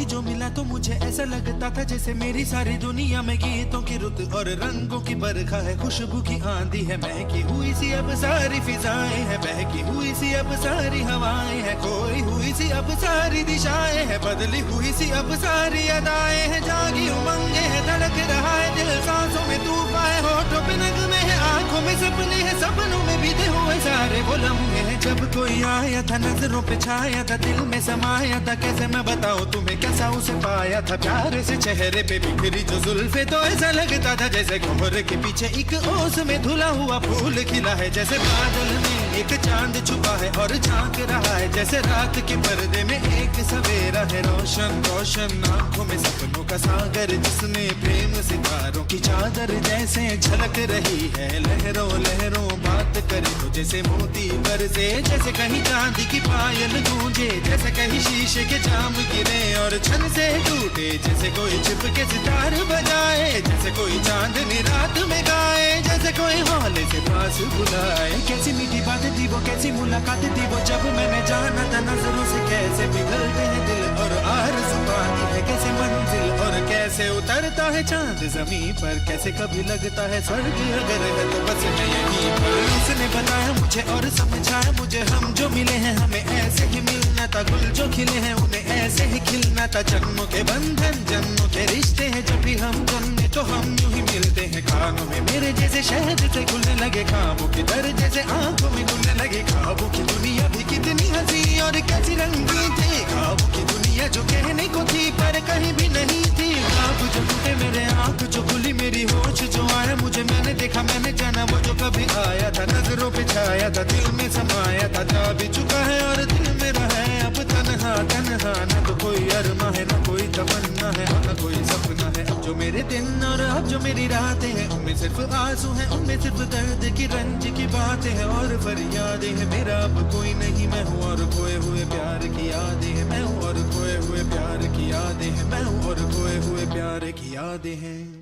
कोई जो मिला तो मुझे ऐसा लगता था जैसे मेरी सारी दुनिया में गीतों की रुत और रंगों की बरखा है, खुशबू की आंधी है, महकी हुई सी अब सारी फिजाएं है, बहकी हुई सी अब सारी हवाएं है, खोई हुई सी अब सारी दिशाएं है, बदली हुई सी अब सारी अदाएं है, जागी उमंगे है, धड़क रहा है दिल, सांसों में तूफान है, होठों पे नगमे है, आंखों में सपने हैं, सपनों में बीते हुए सारे वो लम्हे हैं। जब कोई आया था नजरों पे छाया था, दिल में समाया था, कैसे मैं बताऊं तुम्हें कैसा उसे पाया था, प्यार से चेहरे पे बिखरी जो जुल्फे तो ऐसा लगता था जैसे कोहरे के पीछे एक ओस में धुला हुआ फूल खिला है, जैसे बादल में एक चांद छुपा है और झांक रहा है, जैसे रात के पर्दे में एक सवेरा है, रोशन रोशन आंखों में सपनों का सागर, जिसमें प्रेम सितारों की चादर जैसे झलक रही है, लहरों लहरों बात करे तो जैसे मोती बरसे, जैसे कहीं चांदी की पायल गूंजे, जैसे कहीं शीशे के जाम गिरे और छन से टूटे, जैसे कोई छिप के सितार बजाए, जैसे कोई चांदनी रात में गाए, जैसे कोई हौले से पास बुलाए। कैसी मीठी बातें थी वो, कैसी मुलाकातें थी वो, जब मैंने जाना था नजरों से कैसे पिघलते हैं दिल और आरज़ू पाती है कैसे मंजिल, और कैसे उतरता है चांद जमीन पर, कैसे कभी लगता है स्वर्ग अगर है तो बस मैं यहीं पर। उसने बताया मुझे और समझाया मुझे, हम जो मिले हैं हमें ऐसे ही मिलना था, गुल जो खिले हैं उन्हें ऐसे ही खिलना था, जन्मों के बंधन जन्मों के रिश्ते हैं, जब भी हम जन्मे तो हम यूं ही मिलते हैं, खानों में मेरे जैसे शहद से खुलने लगे ख्वाबों के दर, जैसे आंखों में घुलने लगे ख्वाबों की दुनिया भी कितनी हंसी और कैसी रंगीन थी, ख्वाबों की दुनिया जो कहने को थी पर कहीं भी नहीं थी, ख्वाब जो टूटे मेरे आंख जो खुली मेरी होश जो आया मुझे, मैंने देखा मैंने जाना वो जो कभी आया था, नजरों पे छाया था दिल में समाया था, जा भी चुका है और दिल मेरा है अब तन्हा तन्हा, न तो कोई अरमा है न कोई तमन्ना है न कोई सपना है, अब जो मेरे दिन और अब जो मेरी रातें हैं उनमें सिर्फ आंसू हैं, उनमें सिर्फ दर्द की रंज की बातें हैं और फरियादें हैं, मेरा अब कोई नहीं मैं हूँ और खोए हुए प्यार की यादें हैं, मैं हूँ और खोए हुए प्यार की यादें हैं, मैं हूँ और खोए हुए प्यार की यादें हैं।